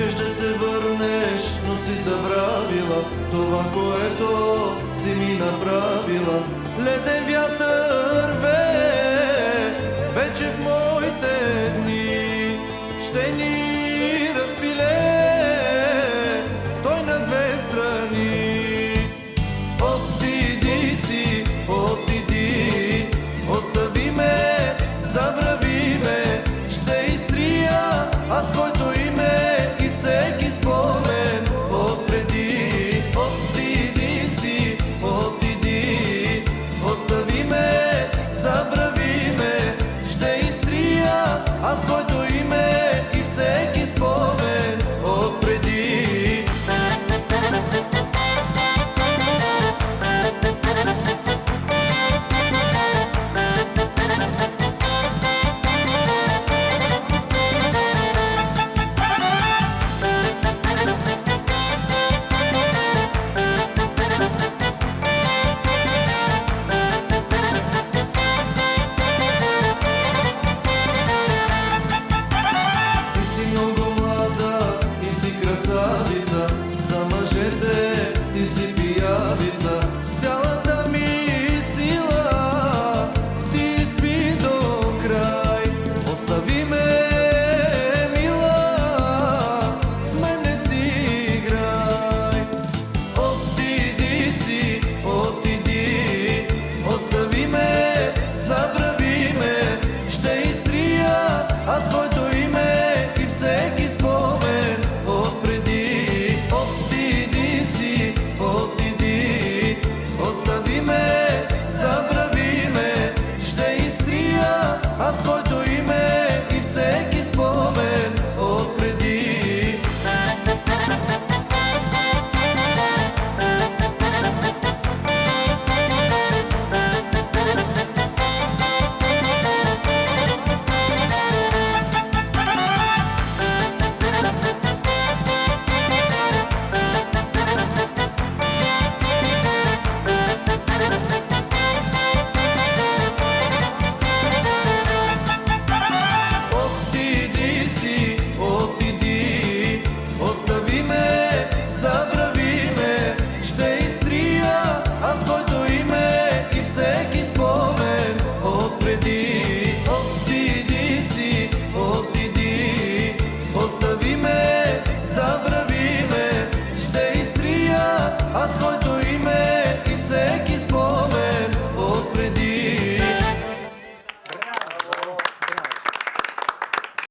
Искаш да се върнеш, но си забравила това, което си ми направила. Леден вятър вее вече в моите дни, ще ни разпилее той на две страни. Отиди си, отиди, остави ме, забрави ме, ще изтрия аз твоето име и всеки спомен отпреди. Отиди си, отиди, остави ме, забрави ме, ще изтрия аз твоето име и всеки спомен отпреди. Красавица, за мъжете ти си пиявица, цялата ми сила ти изпи до край. Остави ме, мила, с мен не си